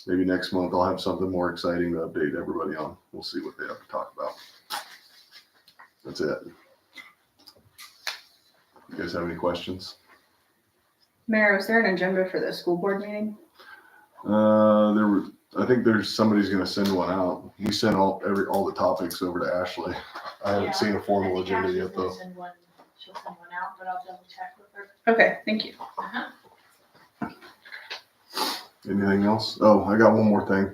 maybe next month I'll have something more exciting to update everybody on. We'll see what they have to talk about. That's it. You guys have any questions? Mayor, is there an agenda for the school board meeting? I think somebody's gonna send one out. We sent all the topics over to Ashley. I haven't seen a formal agenda yet though. She'll send one out, but I'll double check with her. Okay, thank you. Anything else? Oh, I got one more thing.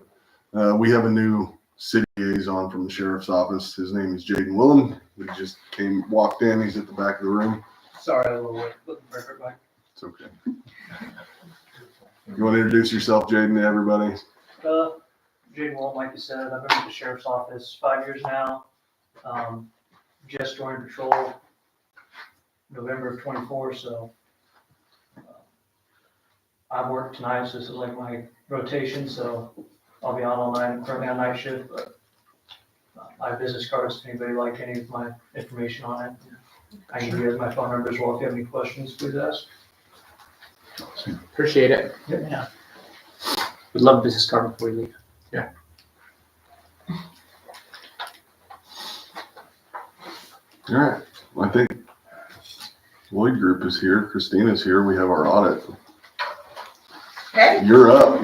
We have a new city liaison from the sheriff's office. His name is Jaden Willem. He just walked in. He's at the back of the room. Sorry, I was a little late. Put the record back. It's okay. You want to introduce yourself, Jaden, to everybody? Jaden Walt, like you said, I've been with the sheriff's office 5 years now. Just joined patrol November of 24, so I work tonight, so this is like my rotation, so I'll be on all night. I'm currently on night shift, but I have business cards if anybody like any of my information on it. I can give you guys my phone number as well if you have any questions, please ask. Appreciate it. Yeah. Would love a business card before you leave. Yeah. All right. I think Lloyd Group is here. Christina's here. We have our audit. Okay. You're up. All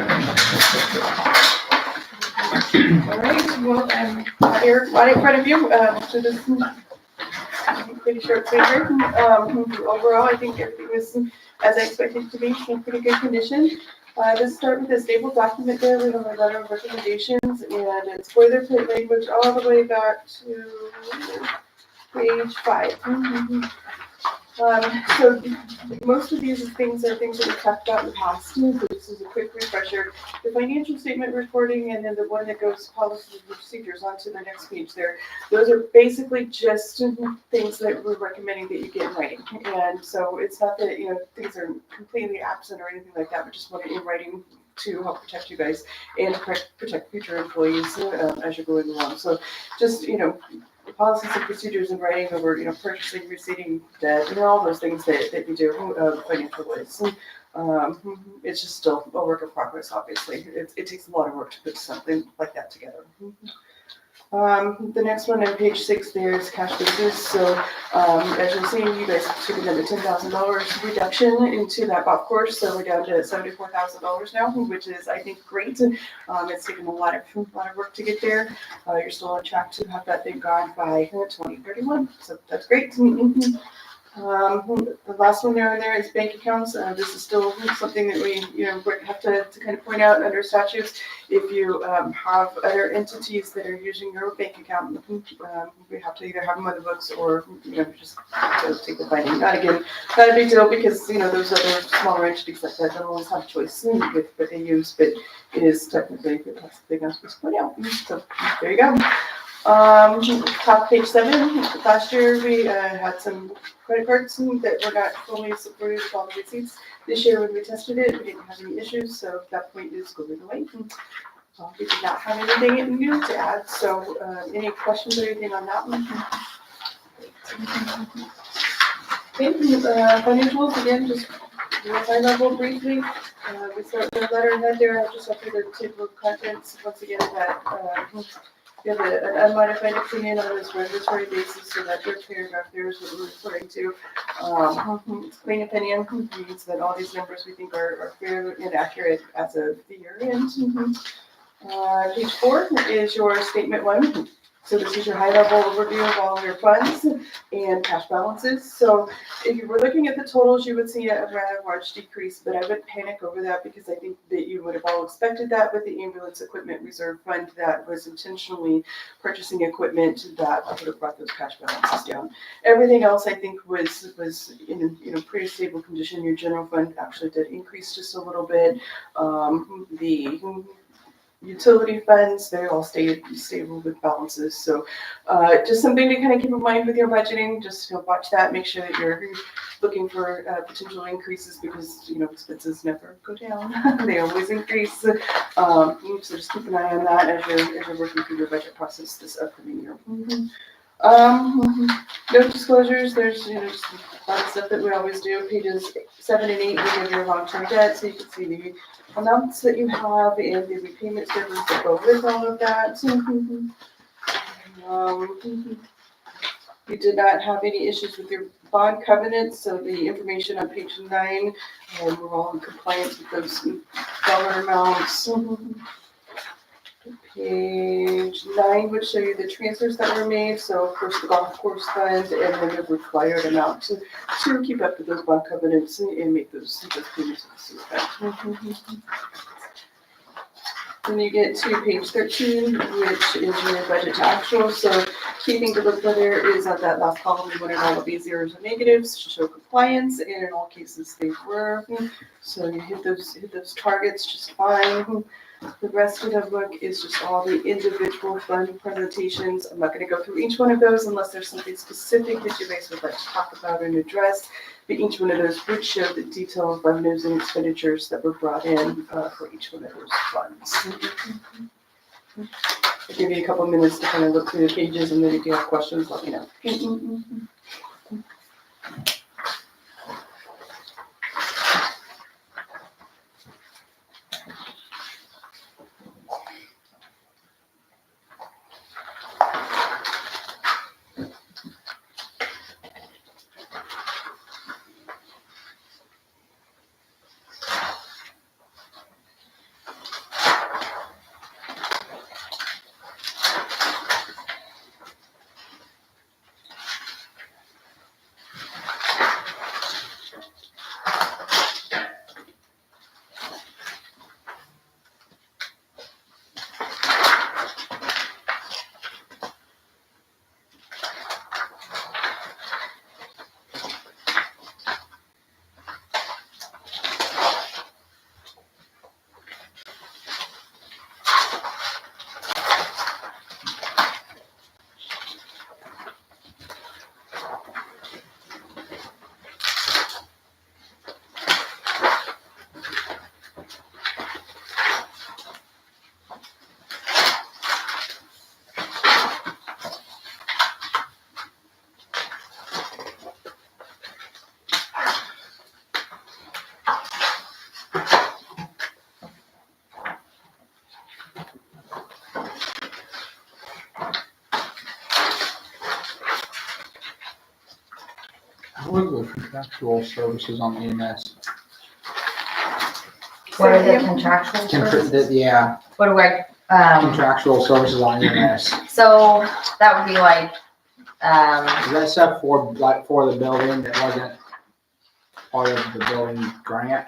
right, well, I'm here right in front of you, so this is a pretty short paper. Overall, I think everything was as I expected it to be, in pretty good condition. Let's start with the stable document there. We have a letter of recommendations, and it's boilerplate language all the way back to page 5. So most of these things are things that we've talked about in the past. This is a quick refresher. The financial statement reporting and then the one that goes policies and procedures onto the next page there. Those are basically just things that we're recommending that you get in writing. And so it's not that, things are completely absent or anything like that, but just want it in writing to help protect you guys and protect future employees as you're going along. So just, policies and procedures in writing over, purchasing, receiving debt, all those things that we do financial ways. It's just still a work in progress, obviously. It takes a lot of work to put something like that together. The next one on page 6 there is cash basis. So as you're seeing, you guys took another $10,000 reduction into that golf course. So we're down to $74,000 now, which is, I think, great. It's taken a lot of work to get there. You're still on track to have that thing gone by 2031. So that's great. The last one there is bank accounts. This is still something that we, have to kind of point out under statutes. If you have other entities that are using your bank account, we have to either have them on the books or, just take the finding. Not a big deal because, those other smaller entities like that don't always have a choice with what they use, but it is technically that's the thing I'm supposed to point out. So there you go. Top page 7. Last year we had some credit cards that were not fully supported with all the receipts. This year when we tested it, we didn't have any issues, so that point is going away. We did not have anything new to add, so any questions or anything on that one? Okay, financials again, just high level briefly. We start with the letterhead there. I just have to the table of contents once again that you have an unmodified opinion on this regulatory basis, so that third paragraph there is what we're referring to. Clean opinion means that all these numbers we think are fair and accurate as of the year end. Page 4 is your statement 1. So this is your high-level overview of all your funds and cash balances. So if you were looking at the totals, you would see a rather large decrease, but I wouldn't panic over that because I think that you would have all expected that with the ambulance equipment reserve fund that was intentionally purchasing equipment that would have brought those cash balances down. Everything else I think was in pretty stable condition. Your general fund actually did increase just a little bit. The utility funds, they all stayed stable with balances. So just something to kind of keep in mind with your budgeting. Just watch that, make sure that you're looking for potential increases because expenses never go down. They always increase. So just keep an eye on that as you're working through your budget process this upcoming year. No disclosures, there's, just a lot of stuff that we always do, pages 7 and 8, we give your long-term debt, so you can see the amounts that you have and the repayment schedules that go with all of that. You did not have any issues with your bond covenants, so the information on page 9, we're all in compliance with those dollar amounts. Page 9 would show you the transfers that were made, so of course the golf course fund and then the required amount to keep up with those bond covenants and make those payments to the sewer fund. Then you get to page 13, which is your budget to actual. So key thing to look for there is at that last column, we wanted all of these zeros and negatives to show compliance, and in all cases they were. So you hit those targets just fine. The rest of the book is just all the individual fund presentations. I'm not going to go through each one of those unless there's something specific that you guys would like to talk about and address. But each one of those would show the detailed revenues and expenditures that were brought in for each one of those funds. I'll give you a couple minutes to kind of look through the pages, and then if you have questions, let me know. What are the contractual services on EMS? What are the contractual services? Yeah, What do I, contractual services on EMS. so that would be like, Is that stuff for the building that wasn't part of the building grant?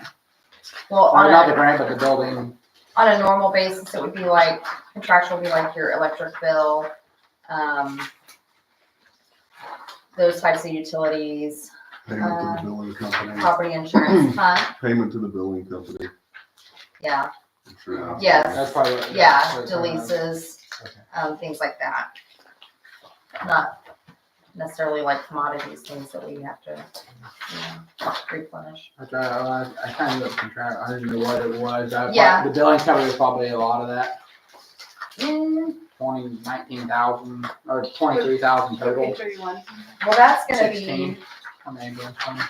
well, Or not the grant, but the building. on a normal basis, it would be like, contractual would be like your electric bill, those types of utilities, Payment to the billing company. property insurance, huh? Payment to the billing company. Yeah, I'm sure. yes, That's probably what. yeah, that's what it's talking about. leases, Okay. things like that. Not necessarily like commodities, things that we have to, replenish. I kind of looked contract, I didn't know what it was. Yeah. The billing company was probably a lot of that, Mm, 19,000 or 23,000 total. Page 31. well, that's gonna 16 be, on the ambulance fund.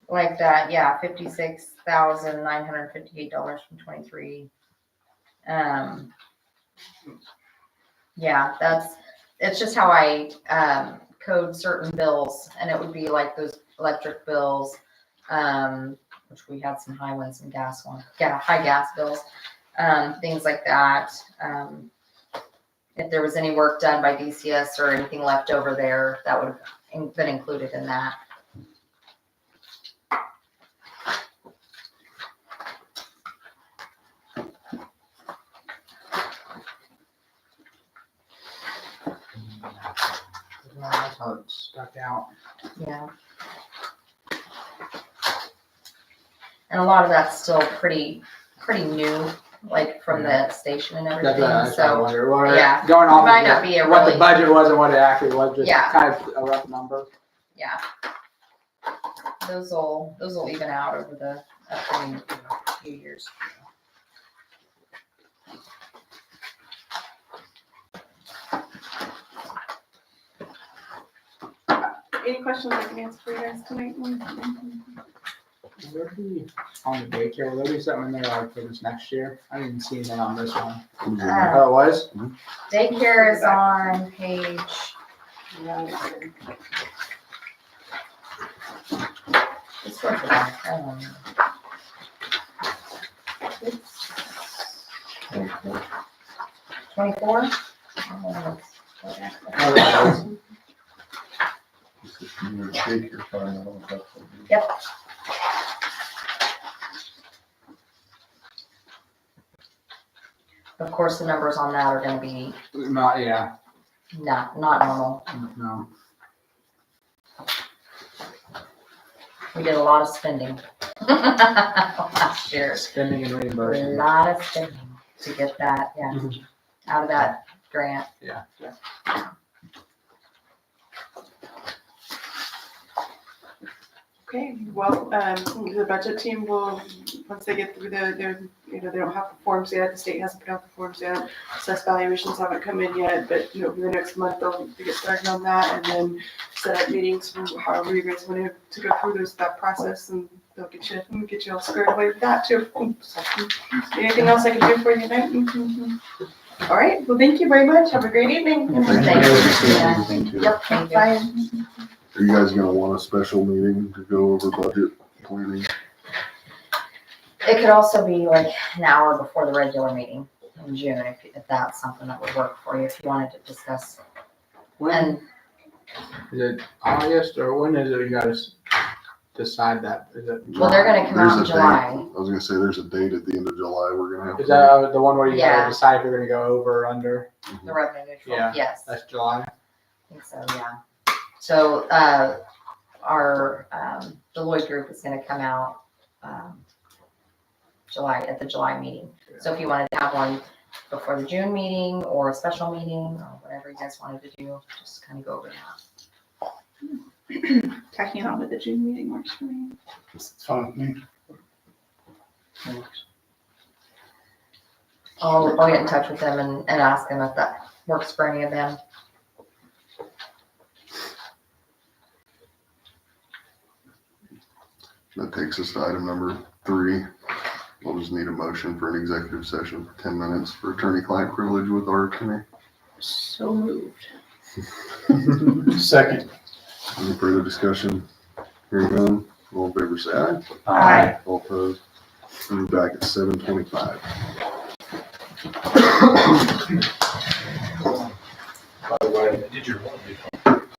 like that, yeah, $56,958 from 23. Yeah, it's just how I code certain bills, and it would be like those electric bills, which we had some high ones and high gas bills, things like that. If there was any work done by DCS or anything left over there, that would have been included in that. That's how it stuck out. Yeah. And a lot of that's still pretty new, like from the station and everything, That's what I so, wonder. What yeah. going It off might of not be a what the really- budget was and what it actually was, just Yeah. kind of a rough number. yeah. those will even out over the upcoming few years. Any questions I can answer for you guys tonight? Will there be, on the daycare, will there be something in there like for this next year? I didn't see anything on this one. Oh, it was? Daycare is on page, it's sort of back, I don't know. 24? Oh, that was- Yep. Of course, the numbers on that are gonna be Not, yeah, not normal. no. We did a lot of spending last year. Spending and A reimbursement. lot of spending to get that, yeah, out of that grant. Yeah. Okay, well, the budget team will, once they get through their, they don't have the forms yet, the state hasn't put out the forms yet. Assessed valuations haven't come in yet, but, over the next month, they'll get started on that and then set up meetings for however you guys want to go through that process, and they'll get you all squared away with that too. Anything else I can do for you tonight? All right, well, thank you very much. Have a great evening. Thank you. Thank you. Yep, thank you. Bye. Are you guys gonna want a special meeting to go over budget planning? It could also be like an hour before the regular meeting in June, if that's something that would work for you, if you wanted to discuss. When, And is it August or when is it you guys decide that? Is it? Well, they're gonna come out in There's a date. July. I was gonna say, there's a date at the end of July we're gonna have. Is that the one where you Yeah. gotta decide if you're gonna go over or under? the revenue neutral, Yeah. yes, I That's July. think so, yeah. So, our Deloitte group is gonna come out, at the July meeting. So if you wanted to have one before the June meeting or a special meeting or whatever you guys wanted to do, just kind of go over that. Tacking it on to the June meeting works for me. It's fine with me. I'll get in touch with them and ask them if that works for any of them. That takes us to item number 3. We'll just need a motion for an executive session for 10 minutes for attorney-client privilege with our attorney. So moved. Second. Any further discussion? Hearing none, all in favor say aye. Aye. All opposed. We'll be back at 7:25. By the way, I did your one.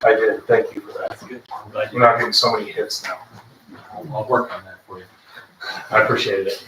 I did, thank you for that. That's good. I'm glad you're not getting so many hits now. I'll work on that for you. I appreciate it.